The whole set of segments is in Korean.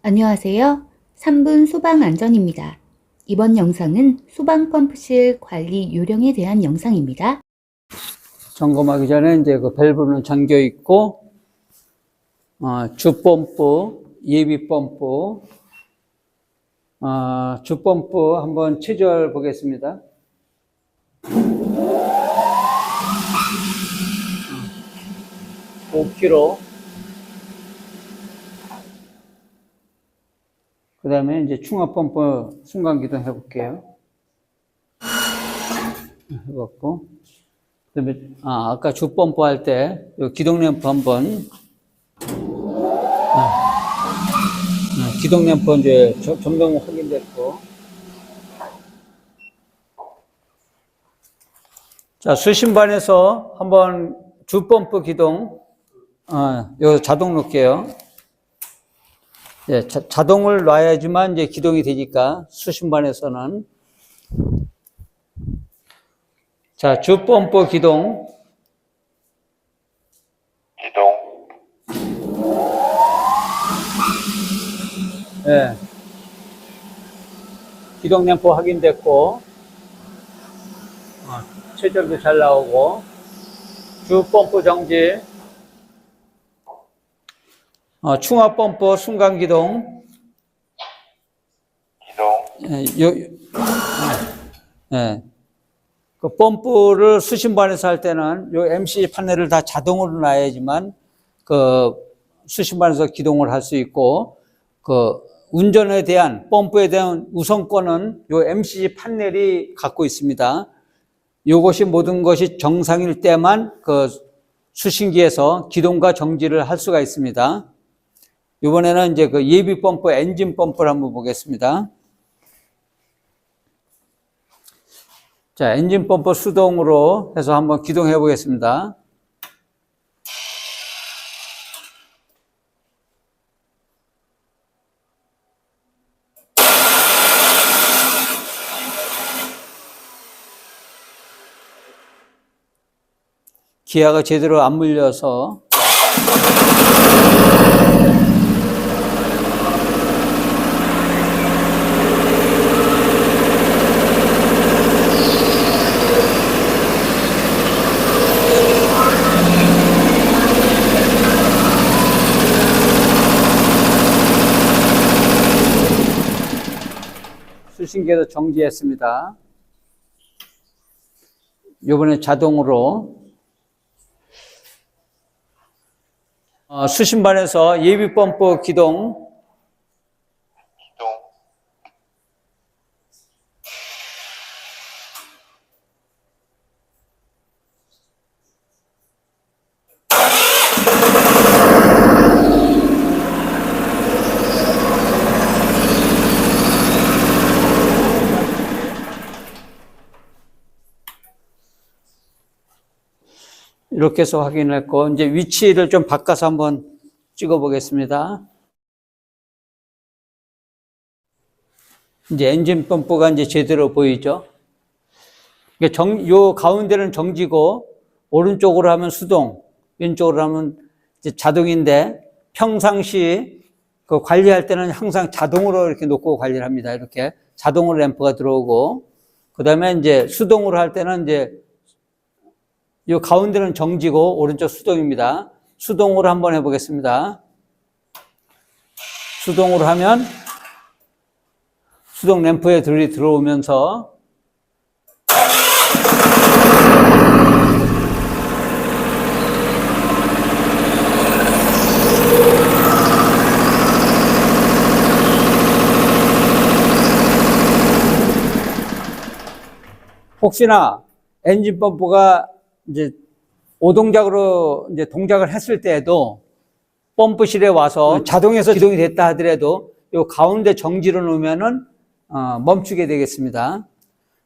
안녕하세요. 3분 소방안전입니다. 이번 영상은 소방펌프실 관리 요령에 대한 영상입니다. 점검하기 전에 이제 그 밸브는 잠겨 있고, 주펌프, 예비펌프, 주펌프 한번 체절 보겠습니다. 5kg. 그 다음에 이제 충압펌프 순간기동 해볼게요. 해봤고. 그 다음에, 아까 주펌프 할 때, 요 기동램프 한번, 기동램프 이제 점등 확인됐고. 자, 수신반에서 한번 주펌프 기동, 여기서 자동 놓을게요. 예, 자동을 놔야지만 이제 기동이 되니까, 수신반에서는. 자, 주펌프 기동. 예. 기동 램프 확인됐고, 체절도 잘 나오고, 주펌프 정지, 충압펌프 순간기동, 예. 그 펌프를 수신반에서 할 때는 요 MC 판넬을 다 자동으로 놔야지만 그 수신반에서 기동을 할 수 있고, 그 운전에 대한 펌프에 대한 우선권은 요 MC 판넬이 갖고 있습니다. 요것이 모든 것이 정상일 때만 그 수신기에서 기동과 정지를 할 수가 있습니다. 이번에는 이제 그 예비 펌프, 엔진 펌프를 한번 보겠습니다. 자, 엔진 펌프 수동으로 해서 한번 기동해 보겠습니다. 기아가 제대로 안 물려서 수신기에서 정지했습니다. 이번에 자동으로 수신반에서 예비 펌프 기동. 이렇게 해서 확인했고, 이제 위치를 좀 바꿔서 한번 찍어 보겠습니다. 이제 엔진 펌프가 이제 제대로 보이죠? 요 가운데는 정지고, 오른쪽으로 하면 수동, 왼쪽으로 하면 이제 자동인데, 평상시 그 관리할 때는 항상 자동으로 이렇게 놓고 관리를 합니다. 이렇게 자동으로 램프가 들어오고, 그 다음에 이제 수동으로 할 때는 이제 이 가운데는 정지고 오른쪽 수동입니다. 수동으로 한번 해보겠습니다. 수동으로 하면 수동 램프에 들어오면서 혹시나 엔진 펌프가 이제 오동작으로 이제 동작을 했을 때에도 펌프실에 와서 자동에서 기동이 됐다 하더라도 요 가운데 정지를 놓으면은 멈추게 되겠습니다.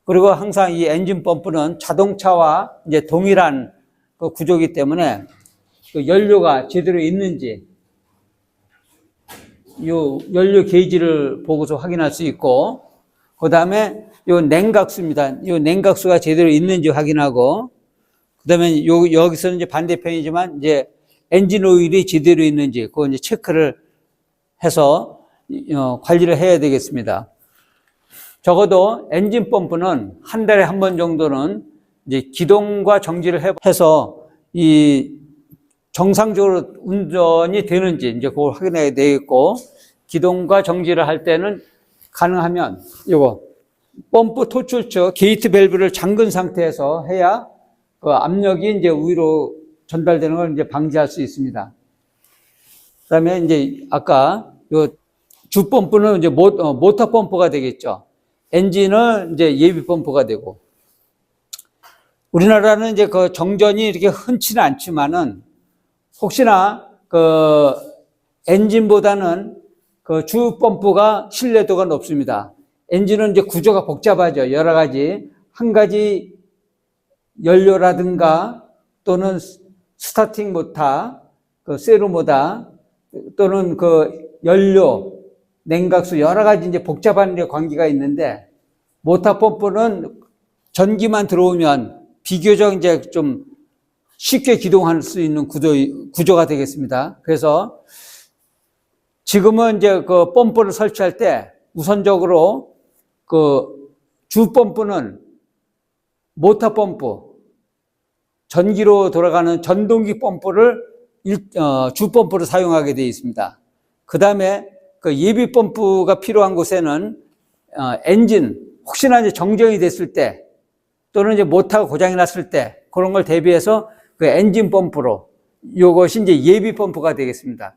그리고 항상 이 엔진 펌프는 자동차와 이제 동일한 그 구조이기 때문에 그 연료가 제대로 있는지 요 연료 게이지를 보고서 확인할 수 있고, 그 다음에 요 냉각수입니다. 요 냉각수가 제대로 있는지 확인하고, 그 다음에 여기서는 이제 반대편이지만, 이제 엔진 오일이 제대로 있는지, 그거 이제 체크를 해서 관리를 해야 되겠습니다. 적어도 엔진 펌프는 한 달에 한 번 정도는 이제 기동과 정지를 해서 이 정상적으로 운전이 되는지 이제 그걸 확인해야 되겠고, 기동과 정지를 할 때는 가능하면 이거 펌프 토출처 게이트 밸브를 잠근 상태에서 해야 그 압력이 이제 위로 전달되는 걸 이제 방지할 수 있습니다. 그다음에 이제 아까 요 주 펌프는 이제 모터 펌프가 되겠죠. 엔진은 이제 예비 펌프가 되고, 우리나라는 이제 그 정전이 이렇게 흔치는 않지만은 혹시나 그 엔진보다는 그 주 펌프가 신뢰도가 높습니다. 엔진은 이제 구조가 복잡하죠. 여러 가지, 한 가지 연료라든가 또는 스타팅 모터, 그 세로 모터 또는 그 연료, 냉각수 여러 가지 이제 복잡한 관계가 있는데, 모터 펌프는 전기만 들어오면 비교적 이제 좀 쉽게 기동할 수 있는 구조가 되겠습니다. 그래서 지금은 이제 그 펌프를 설치할 때 우선적으로 그 주 펌프는 모터 펌프, 전기로 돌아가는 전동기 펌프를 주 펌프로 사용하게 되어 있습니다. 그 다음에 그 예비 펌프가 필요한 곳에는 엔진, 혹시나 이제 정정이 됐을 때 또는 이제 모터가 고장이 났을 때 그런 걸 대비해서 그 엔진 펌프로, 이것이 이제 예비 펌프가 되겠습니다.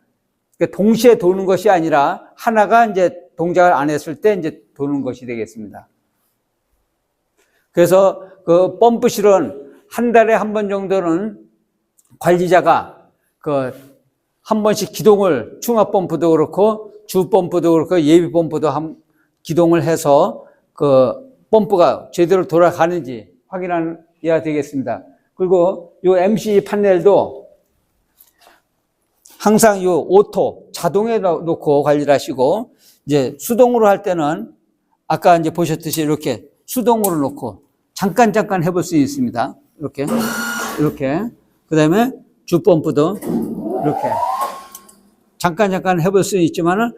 그러니까 동시에 도는 것이 아니라 하나가 이제 동작을 안 했을 때 이제 도는 것이 되겠습니다. 그래서 그 펌프실은 한 달에 한 번 정도는 관리자가 그 한 번씩 기동을, 충압 펌프도 그렇고 주 펌프도 그렇고 예비 펌프도 기동을 해서 그 펌프가 제대로 돌아가는지 확인해야 되겠습니다. 그리고 요 MC 판넬도 항상 요 오토, 자동에 놓고 관리를 하시고, 이제 수동으로 할 때는 아까 이제 보셨듯이 이렇게 수동으로 놓고 잠깐 해볼 수 있습니다. 이렇게. 그 다음에 주 펌프도 이렇게. 잠깐 해볼 수 있지만은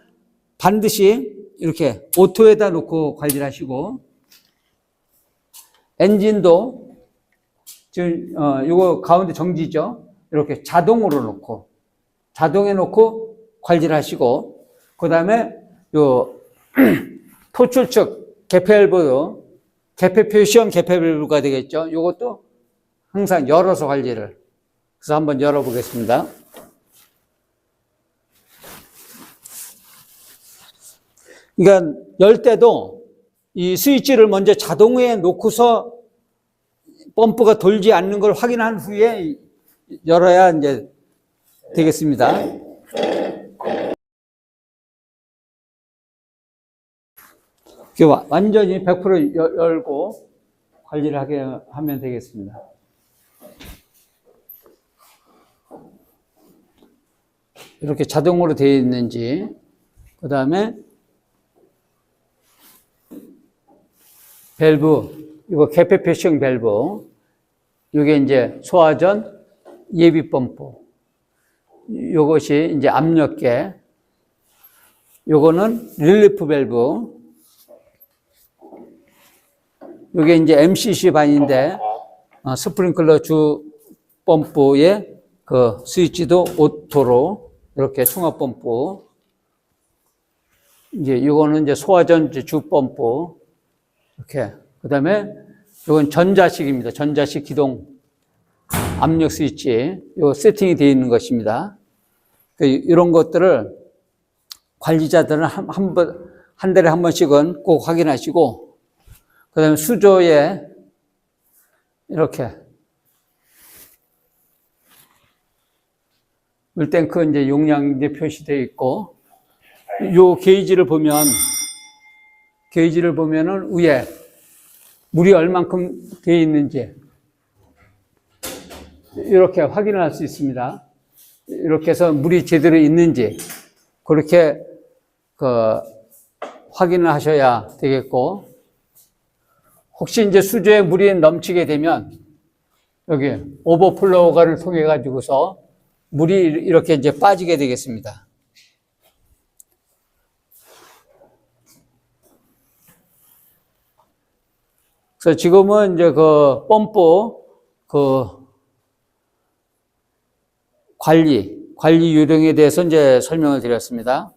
반드시 이렇게 오토에다 놓고 관리를 하시고, 엔진도 지금 요거 가운데 정지죠. 이렇게 자동으로 놓고, 자동에 놓고 관리를 하시고, 그 다음에 요 토출 측 개폐 밸브도 시험 개폐 밸브가 되겠죠. 요것도 항상 열어서 관리를. 그래서 한번 열어보겠습니다. 그러니까 열 때도 이 스위치를 먼저 자동에 놓고서 펌프가 돌지 않는 걸 확인한 후에 열어야 이제 되겠습니다. 완전히 100% 열고 관리를 하게 하면 되겠습니다. 이렇게 자동으로 되어 있는지, 그 다음에 밸브, 이거 개폐 표시형 밸브, 이게 이제 소화전 예비 펌프, 이것이 이제 압력계, 요거는 릴리프 밸브, 이게 이제 MCC 반인데 스프링클러 주 펌프의 그 스위치도 오토로 이렇게 충압 펌프, 이제 이거는 이제 소화전 주 펌프 이렇게. 그다음에 이건 전자식입니다. 전자식 기동 압력 스위치, 요 세팅이 되어 있는 것입니다. 이런 것들을 관리자들은 한 달에 한 번씩은 꼭 확인하시고, 그 다음에 수조에 이렇게 물탱크 이제 용량 이제 표시되어 있고, 요 게이지를 보면은 위에 물이 얼만큼 되어 있는지 이렇게 확인을 할 수 있습니다. 이렇게 해서 물이 제대로 있는지 그렇게 확인을 하셔야 되겠고, 혹시 이제 수조에 물이 넘치게 되면 여기 오버플로우가를 통해 가지고서 물이 이렇게 이제 빠지게 되겠습니다. 그래서 지금은 이제 그 펌프 그 관리 요령에 대해서 이제 설명을 드렸습니다.